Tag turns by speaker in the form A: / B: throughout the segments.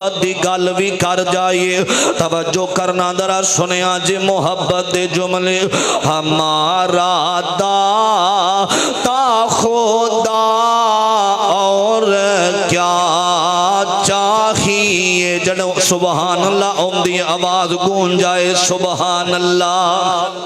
A: دی گل بھی کر جائیے توجہ کرنا ذرا سنیا جی محبت دے جملے ہمارا داتا خدا اور کیا چاہیے جڑو سبحان اللہ اوندی آواز گون جائے سبحان اللہ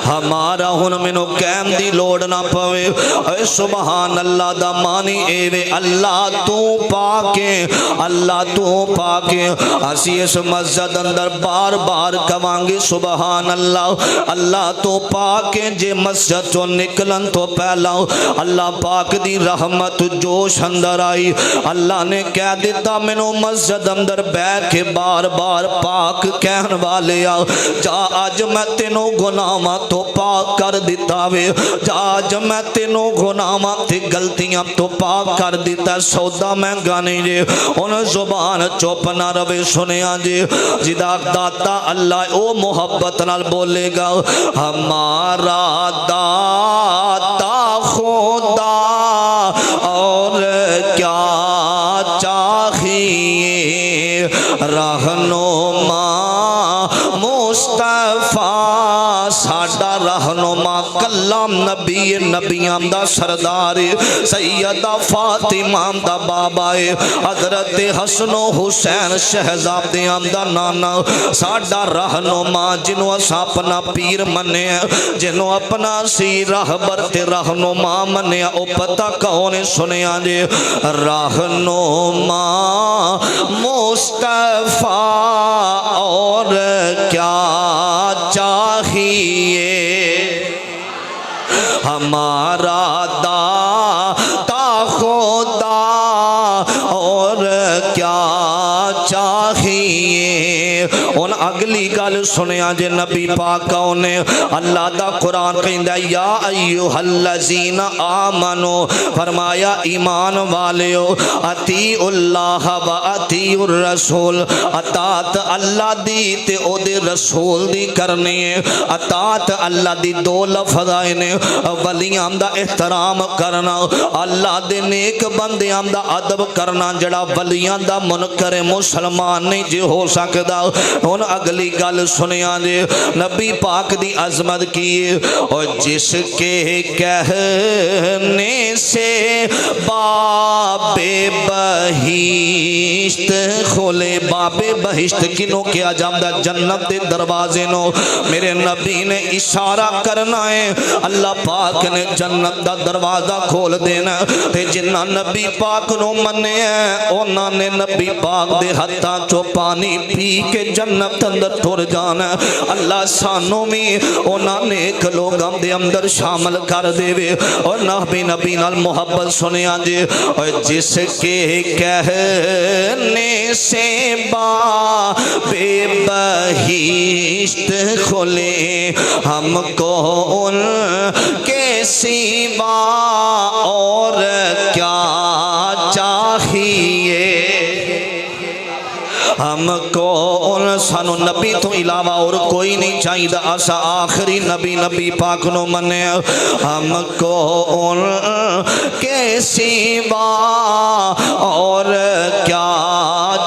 A: ہمارا ہن مینوں کہن دی لوڑ نہ پوے اے سبحان اللہ دا معنی اے وے اللہ تو پاکے اللہ تو پاکے اسی اس مسجد اندر بار بار کہانگے سبحان اللہ اللہ تو پاکے جے مسجد چوں نکلن تو پہلا اللہ پاک دی رحمت جوش اندر آئی اللہ نے کہہ دیتا مینوں مسجد اندر بیٹھ کے بار بار پاک کہن والے آ جا اج میں تینوں گناہاں تو پاک کر دیتا وے جا اج میں تینوں گناہاں تے غلطیاں تو پاک کر دیتا سودا مہنگا نہیں جے ان زبان چپ نہ روے سنیا جی جدا داتا اللہ او محبت نال بولے گا ہمارا داتا خدا اور کیا چاہیے رہنما مصطفیٰ ساڈا رہنما کلام نبی نبیاں دا سردار سیدہ فاطمہ دا بابا حضرت حسن و حسین شہزادیاں دا نانا ساڈا رہنما جنوں اساں اپنا پیر منیا جنوں اپنا سی راہبر تے رہنما منیا او پتہ کون سنیا جی رہنما مصطفیٰ اور کیا چاہیے ہمارا داتا خدا اور کیا چاہیے ان اگلی گل سنیا جے نبی پاک نے اللہ دا قرآن کہندا یا ایھا الذین آمنو فرمایا ایمان والیو اطیعوا اللہ و اطیعوا الرسول اطاعت اللہ دی تے او دے رسول دی کرنی ہے اطاعت اللہ دی دو لفظ آئے نے ولیاں دا احترام کرنا اللہ دے نیک بندیاں دا ادب کرنا جڑا ولیاں دا منکر مسلمان نہیں جے ہو سکدا ان اگلی گل سنیا جے نبی پاک دی عظمت کی اور جس کے کہنے سے باب بہشت کھولے باب بہشت کنوں کیا جامدہ جنت دے دروازے نو میرے نبی نے اشارہ کرنا ہے اللہ پاک نے جنت دا دروازہ کھول دینا تے جنہ نبی پاک نو منے ہیں اونا نے نبی پاک دے ہتھاں چو پانی پی کے جنت اندر ٹر جانا اللہ سانوں میں اونا نیک لوگاں دے اندر شامل کر دے وے اور نبی نبی نال محبت سنیا جی اور جس کے کہنے سے باب بہشت کھلے ہم کو ان کے سوا اور کیا چاہیے ہم کو ان سانو نبی تو علاوہ اور کوئی نہیں چاہیے اسا آخری نبی نبی پاک نو منے ہم کو ان کے سوا اور کیا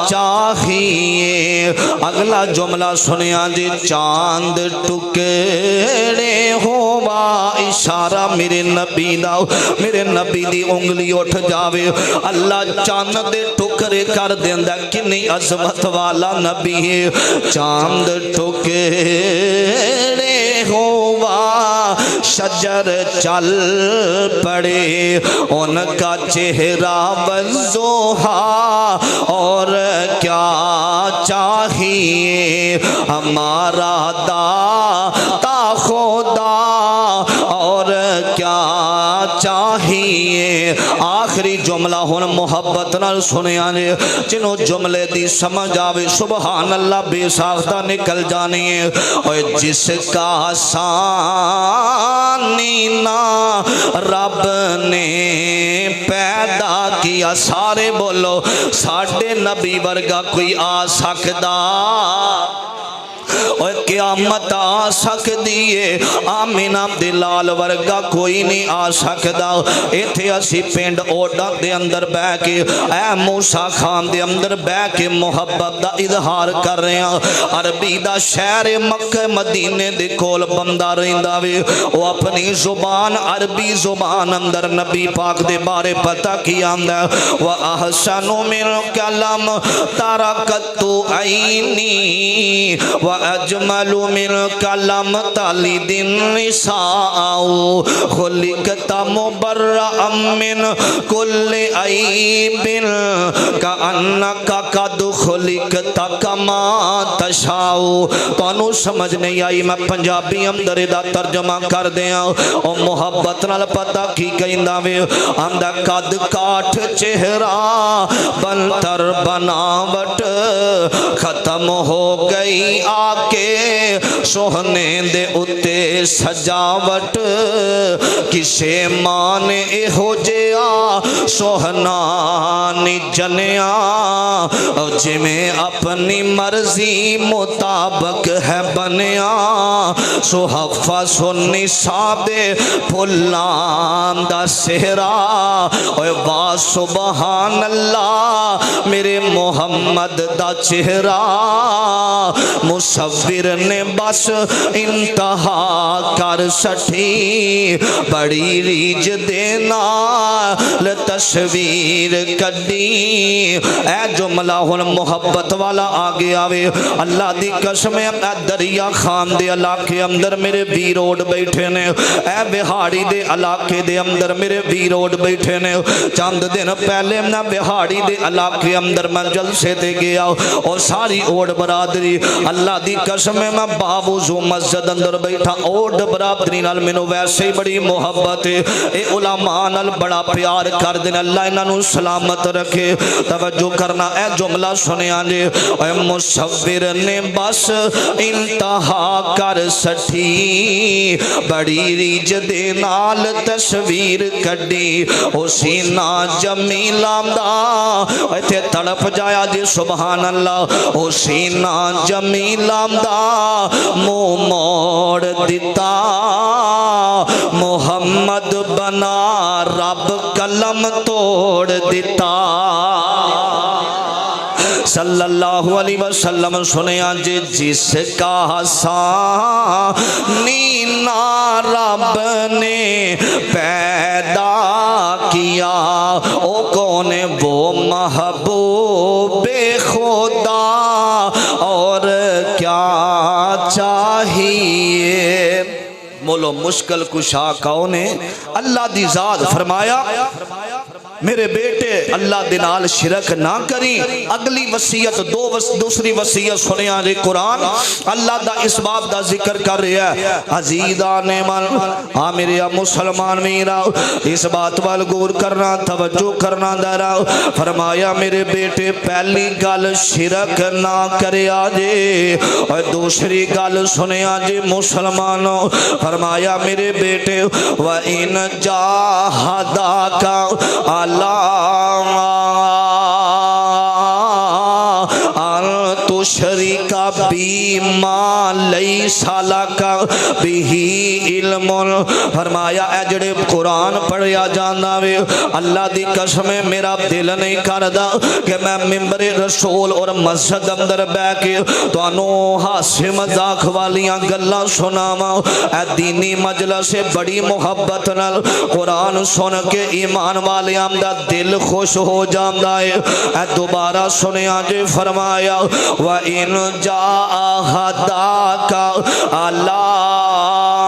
A: چاہیے اگلا جملہ سنیا جی چاند ٹکڑے ہوا اشارہ میرے نبی دا میرے نبی دی انگلی اٹھ جاوے اللہ چاند دے ٹکڑے کر دیندا کنی عظمت والا نبی ہے چاند ٹکڑے ہوا شجر چل پڑے ان کا چہرہ والضحیٰ اور کیا چاہیے ہمارا داتا خدا اور کیا چاہیے آخری جملہ ہن محبت نال سنیا نے جنوں جملے دی سمجھ آوے سبحان اللہ بے ساختہ نکل جانی ہے اور جس کا ثانی نہ رب نے پیدا کیا سارے بولو ساڈے نبی ورگا کوئی آ سکدا اور قیامت آ سکدی ہے آمینہ دے لال ورگا کوئی نہیں آ سکدا ایتھے اسی پنڈ اوڈا دے اندر بہ کے اے موسیٰ خان دے اندر بہ کے محبت دا اظہار کر رہے ہیں عربی دا شہر مکہ مدینے دے کول بندہ رہندا وے وہ اپنی زبان عربی زبان اندر نبی پاک دے بارے پتہ کی آندا وَأَحْسَنُ مِنْ کلم تَرَكَتُ عَيْنِي وَأَجْمَلُ مِنْ کلم تَلِدِ النِّسَاءُ خُلِقْتَ مُبَرَّأً مِنْ كُلِّ عَيْبٍ كَأَنَّكَ قَدْ خُلِقْتَ كَمَا تَشَاءُ تو انو سمجھ نہیں آئی میں پنجابی اندر دا ترجمہ کر دیا اور محبت نال پتہ کی کہندا وے آندا قد کاٹ چہرہ بنتر بناوٹ ختم ہو گئی آکے سوہنے دے اتے سجاوٹ کسے مان ہو جیا سوہنا نی جنیا جی میں اپنی مرضی مطابق ہے بنیا سوحفہ سنی سابے پھلان دا سہرا واہ سبحان اللہ میرے محمد دا چہرہ مصور نے بس انتہا کر سٹھی بڑی ریج دینا تصویر کڈی اے جملہ ہن محبت والا آگے آوے اللہ دی قسم اے دریا خان دے علاقے اندر میرے بھی روڈ بیٹھے نے اے بہاڑی دے علاقے دے اندر میرے بھی روڈ بیٹھے نے چاند دن پہلے میں بہاڑی دے علاقے اندر میں جلسے دے گیا اور ساری اوڑ برادری اللہ دی قسم میں باوضو مسجد اندر بیٹھا اوڑ برادری نال مینوں ویسے ہی بڑی محبت ہے اے علماء نال بڑا پیار کر دین اللہ انہاں نوں سلامت رکھے توجہ کرنا اے جملہ سنیا جی اے مصور نے بس انتہا کر سٹھی بڑی ریج دے نال تصویر کڈی اسی نا جمیل آمدہ ایتھے تڑپ جایا جی سبحان اللہ اسی نا جمیل آمدہ مو موڑ دیتا محمد بنا رب قلم توڑ دیتا صلی اللہ علیہ وسلم سنیا جی جس کا ثانی رب نے پیدا کیا او کون وہ محبوب خدا اور کیا چاہیے مولو مشکل کشا کون ہے اللہ دی ذات فرمایا میرے بیٹے اللہ دنال شرک نہ کری اگلی وصیت دوسری وصیت سنیا جی قرآن اللہ دا اس باب دا ذکر کر رہا ہے عزیزان من میرے مسلمان میرا اس بات وال غور کرنا توجہ کرنا دارا فرمایا میرے بیٹے پہلی گل شرک نہ کرے آجے اور دوسری گل سنیا جی مسلمانوں فرمایا میرے بیٹے وَإِنْ جَاهَدَاكَ تُشْرِكَ بِي مَا لَيْسَ لَكَ بِهِ عِلْمٌ فرمایا اے جڑے قرآن پڑھیا جانا وے اللہ دی قسم میرا دل نہیں کردا کہ میں ممبر رسول اور مسجد اندر بہ کے تانوں ہاسے مذاق والیاں گلاں سناواں اے دینی مجلس سے بڑی محبت نال قرآن سن کے ایمان والیاں دا دل خوش ہو جاندا ہے اے دوبارہ سنیا جی فرمایا وَإِنْ جَاهَدَاكَ عَلَىٰ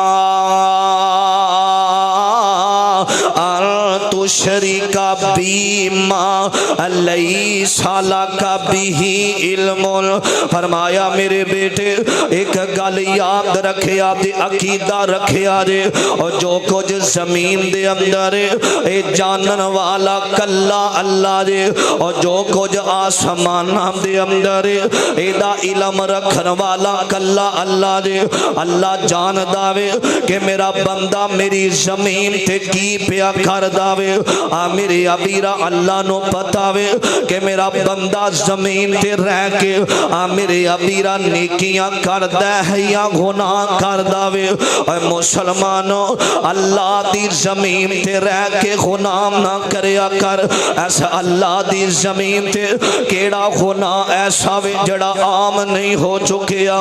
A: تُشْرِكَ بِي مَا لَيْسَ لَكَ بِهِ عِلْمٌ فرمایا میرے بیٹے ایک گل یاد رکھے آپ دی عقیدہ رکھے آجے اور جو کچھ زمین دے اندر اے جانن والا کلا اللہ دے اور جو کچھ آسمان دے اندر اے دا علم رکھن والا کلا اللہ دے اللہ جان داوے کہ میرا بندہ میری زمین تے کی پیا کر داوے میرے ابیرا اللہ نو پتا وے کہ میرا بندہ زمین تے رہ کے میرے ابیرا نیکیاں کردہ ہے یا گناہ کردہ وے. اے مسلمانوں اللہ دی زمین تے رہ کے گناہ نہ کریا کر. ایسا اللہ دی زمین تے کیڑا گناہ ایسا وے جڑا عام نہیں ہو چکیا.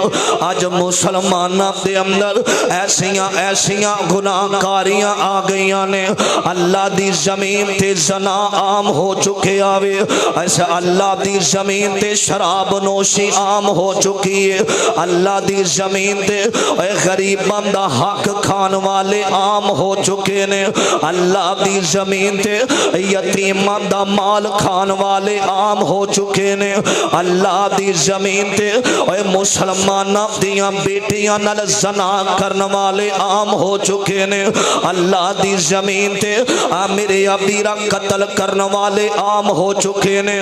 A: آج مسلمانہ دے اندر ایسیاں گناہ کاریاں آ گئیاں نے. اللہ دی زمین تے زنا عام ہو چکے آوے. ایسا اللہ دی زمین تے شراب نوشی عام ہو چکی ہے. اللہ دی زمین تے غریباں دا حق کھان والے عام ہو چکے نے. اللہ دی زمین تے یتیماں دا مال کھان والے عام ہو چکے نے. اللہ دی زمین تے مسلمانہ دیاں بیٹیاں نال زنا کرن والے عام ہو چکے نے. اللہ دی زمین تے میرے ابیرا قتل کرن والے عام ہو چکے نے.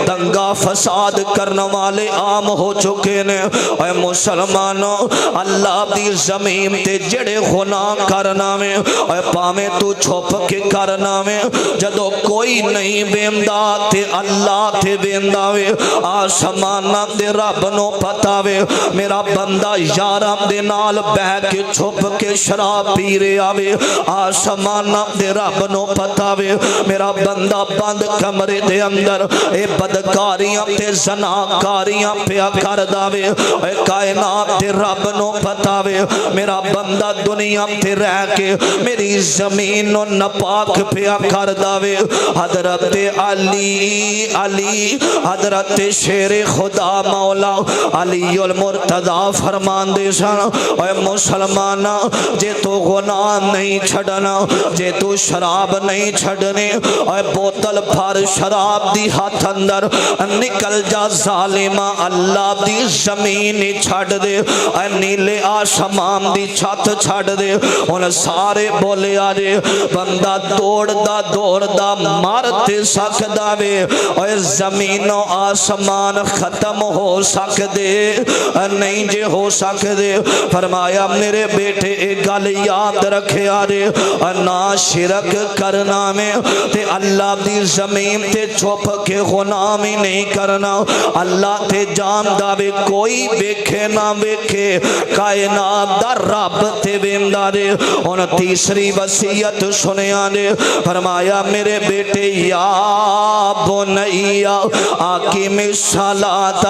A: دنگا فساد کرن والے عام ہو چکے نے. اے مسلمانوں اللہ دی زمین تے جڑے گناہ کرنا میں پاویں تو چھپ کے کرنا میں جدو کوئی نہیں ویندا تے اللہ تے ویندا وے. آسماناں دے رب نو پتا وے میرا بندہ یاراں دے نال بہ کے چھپ کے شراب پی رہا وے. آسماناں دے رب نو پتا وے میرا بندہ بند کمرے دے اندر اے بدکاریاں تے زناکاریاں پیا کردا وے. اے کائنات دے رب نو پتا وے میرا بندہ دنیا تے رہ کے میری زمین نو نپاک پیا کردا وے. حضرت علی حضرت شیر خدا مولا علی المرتضی فرمان دے سن اے مسلمانہ جے تو گناہ نہیں چھڑنا جے تو شراب نہیں چھڑنے اے بوتل بھر شراب دی ہاتھ اندر نکل جا ظالمہ. اللہ دی زمین چھڑ دے اے نیلے آسمان دی چھت چھڑ دے. ان سارے بولے آجے بندہ دوڑ دا مارتے سکدا وے. اے زمین و آسمان ختم ہو سکدے نہیں جے ہو سکدے. فرمایا میرے بیٹے ایک گل یاد رکھے آجے نا شرک کرنا میں تے اللہ دی زمین تے چھپ کے غنام ہی نہیں کرنا. اللہ تے جان داوے کوئی بیکھے نہ بیکھے کائنات دا رب تے ویندا دے. ان تیسری وصیت سنیا دے فرمایا میرے بیٹے یا بنیا آقیم الصلاۃ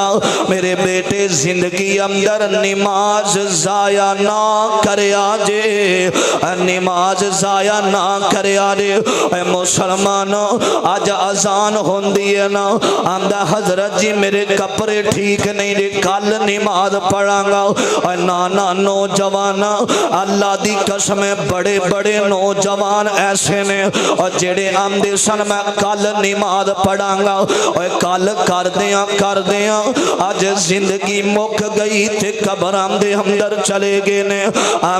A: میرے بیٹے زندگی اندر نماز ضائع نہ کریا جے نماز ضائع نہ کریا جے. اے مسلمانوں آج اذان ہوندی ہے نا آمدہ حضرت جی میرے کپڑے ٹھیک نہیں دے کل نماز پڑھاں گا. اے نانا نوجوان اللہ دی قسم بڑے بڑے نوجوان ایسے نے اور جڑے آمدے سن میں کل نماز پڑھاں گا. اے کل کر دیاں آج زندگی مک گئی تے قبراں دے اندر چلے گئے نے.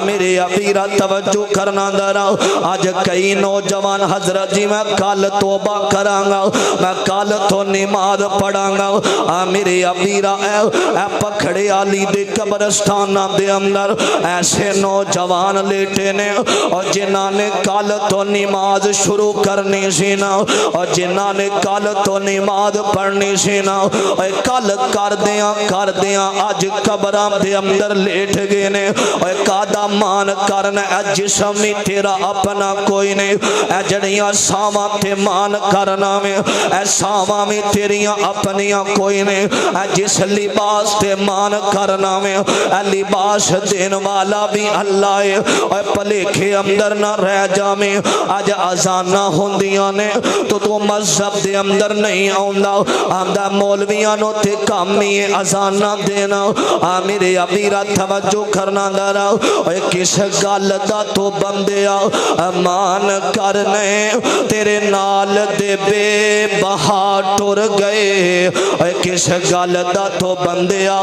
A: میرے ابیرا توجہ کرنا درا آج کئی نوجوان حضرت جی میں کل توبہ کراں گا میں کل تو نماز پڑھاں گا. میرے ابیرا اے پکھڑے علی دے قبرستان دے اندر ایسے نوجوان لیٹے نے اور جنہاں نے کل تو نماز شروع کرنی سی نا اور جنہاں نے کل تو نماز پڑھنی سی نا کل کر دیاں آج قبراں دے اندر لیٹ گئے نے. قادہ مان کرنا اے جسم تیرا اپنا کوئی نہیں اے جڑیاں ساواں تے مان کرنا میں اے ساواں میں تیریاں اپنیاں کوئی نہیں اے جس لباس تے مان کرنا میں اے لباس دین والا بھی اللہ ہے. اے پلیکھے اندر نہ رہ جاویں آج اذاناں ہوندیاں نے تو مذہب دے اندر نہیں آمدہ مولویاں نو تے کامی اذاناں دینا. میرے ابیرا توجہ کرنا دارا اے کس گل دا تو بندیا مان کرنے تیرے نال دے بے بہا ٹر گئے. اے کس گل دا تو بندیا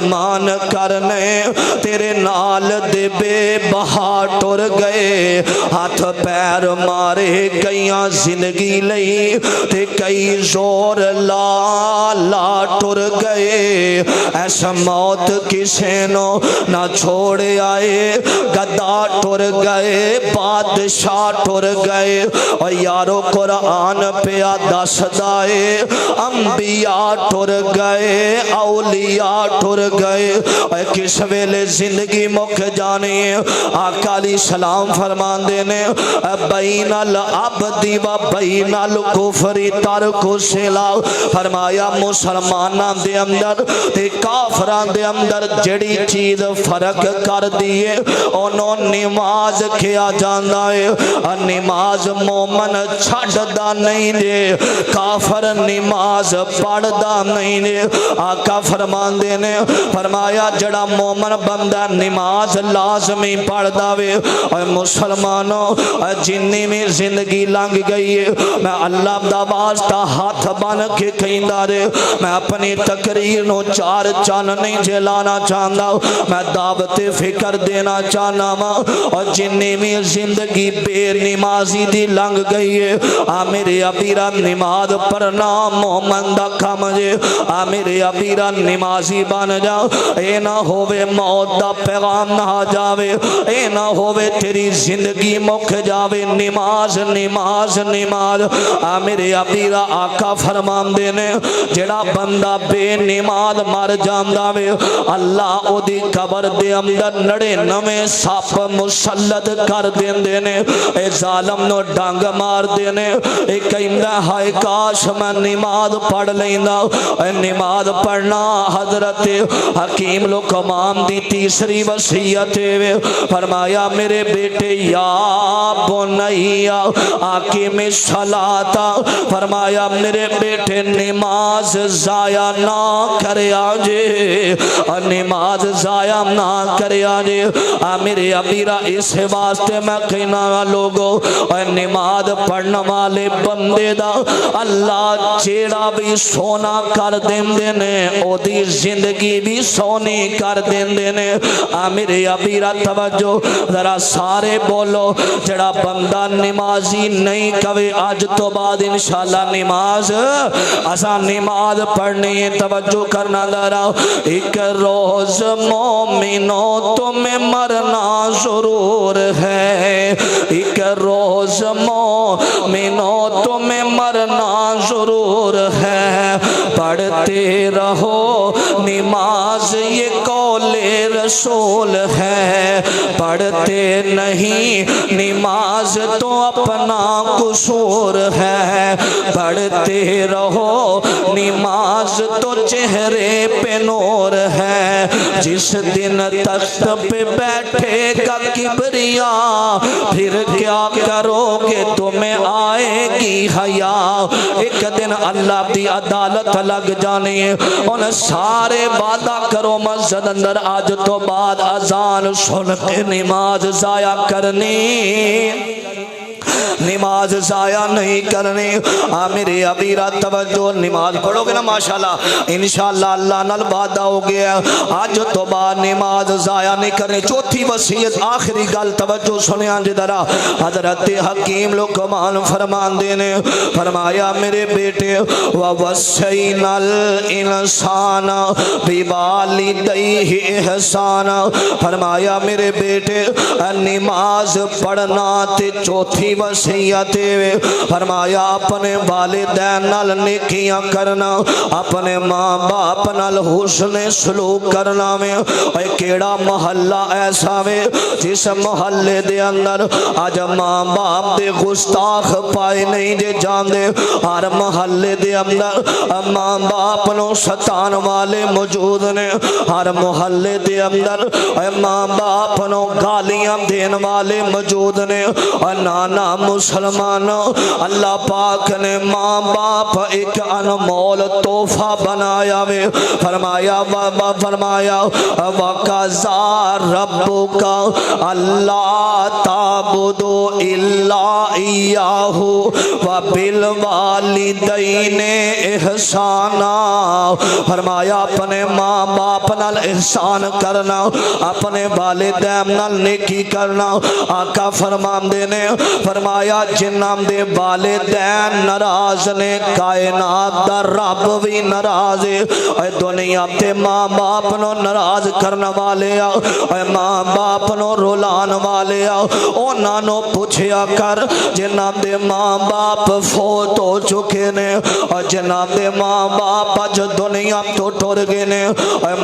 A: مان کرنے تیرے نال دے بے بہا ٹر گئے. ہاتھ پیر مارے گئیاں زندگی لئی تے کئی زور لا ٹر گئے. ایسا موت کسے نو نہ چھوڑے آئے گدا ٹر گئے بادشاہ ٹر گئے گئے اور یارو قرآن پہ دسدا ہے انبیاء ٹر گئے اولیاء ٹر گئے اور کس ویلے زندگی مک جانی ہے آقا علیہ السلام فرمان دینے بین العبد و بین الکفر ترک الصلاۃ فرمایا مسلماناں دے اندر تے کافراں دے اندر جڑی چیز فرق کر دیے انہوں نماز کیا جانا ہے نماز مومن چھڑدا نہیں دے کافر نماز پڑھدا نہیں دے آقا فرمان دینے فرمایا جڑا مومن بندہ نماز لازمی پڑھدا وے اور مسلمانوں جنی میں زندگی لنگ گئی ہے میں اللہ دا واسطہ ہاتھ بن کے کہندا رے میں اپنی تقریر نو چار چان نہیں جلانا چاہتا میں دعوت فکر دینا چاہنا اور جنی میں زندگی بے نمازی دی لنگ گئی ہے میرے ابیرا نماز پڑھنا مومن دا کام جے میرے ابیرا نمازی بن جا اے نہ ہووے موت دا پیغام نہ جاوے اے نہ ہووے تیری زندگی مک جاوے نماز نماز نماز میرے ابیرا آقا فرمان دینے جڑا بندہ بے نماز مر جاندا وے اللہ او دی قبر دے اندر 99 سپ مسلط کر دیندے نے اے ظالم نو ڈنگ مار دینے اے کہندا ہائے کاش میں نماز پڑھ لیندا اے نماز پڑھنا حضرت حکیم لقمان دی تیسری وصیت ہے فرمایا میرے بیٹے یا بنیا اقیم الصلاۃ فرمایا میرے بیٹے نماز ضائع نہ کریا جے نماز ضائع نہ کریا جے میرے ابیرا اس واسطے میں کہنا لوگو نماز پڑھنے والے بندے دا اللہ چیڑا بھی سونا کر دیندے نے او دی زندگی بھی سونی کر دیندے نے میرے ابیرا توجہ ذرا سارے بولو جڑا بندہ نمازی نہیں کوے آج تو بعد انشاءاللہ نماز اسا نماز پڑھنی توجہ کرنا ذرا ایک روز مومنوں تمہیں مرنا ضرور ہے ایک روز مومنوں تمہیں مرنا ضرور ہے پڑھتے رہو نماز یہ قول رسول ہے پڑھتے نہیں نماز تو اپنا قصور ہے پڑھتے رہو نماز تو چہرے پہ نور ہے جس دن تخت پہ بیٹھے گا کبریا پھر کیا کرو گے تمہیں آئے گی حیا ایک دن اللہ دی عدالت لگ جانی ہے ان سارے وعدہ کرو مسجد اندر آج تو بعد اذان سن کے نماز ضائع کرنی نماز ضائع نہیں کرنی میرے ابیرا توجہ نماز پڑھو گے نا ماشاءاللہ انشاءاللہ اللہ نال وعدہ ہو گیا آج تو بعد نماز ضائع نہیں کرنی چوتھی وصیت آخری گل توجہ سنیا جدرا حضرت حکیم لقمان فرمان دینے فرمایا میرے بیٹے وَوَصَّيْنَا الْإِنسَانَ بِوَالِدَيْهِ إِحْسَانًا فرمایا میرے بیٹے نماز پڑھنا تے چوتھی وصیت فرمایا اپنے والدین نال نیکیاں کرنا اپنے ماں باپ نال حسن سلوک کرنا میں اے کیڑا محلہ ایسا وے جس محلے دے اندر آج ماں باپ دے گستاخ پائے نہیں دے جان دے ہر محلے دے اندر ماں باپ نو ستان والے موجود نے ہر محلے دے اندر ماں باپ نو گالیاں دین والے موجود نے نانا مسلمانوں اللہ پاک نے ماں باپ ایک انمول تحفہ بنایا وے فرمایا وَقَضَىٰ رَبُّكَ أَلَّا تَعْبُدُوا إِلَّا إِيَّاهُ وَبِالْوَالِدَيْنِ إِحْسَانًا فرمایا اپنے ماں باپ نال احسان کرنا اپنے والدین نال نیکی کرنا آقا فرمان دینے فرمایا فرمایا جنہاں دے والدین ناراض نے کائنات دا رب بھی ناراض ہے اے دنیا تے ماں باپ نو ناراض کرن والے اے ماں باپ نو رولان والے انہاں نو پوچھیا کر جنہاں دے ماں باپ فوت ہو چکے نے اور جنہاں دے ماں باپ اج دنیا تو ٹر گئے نے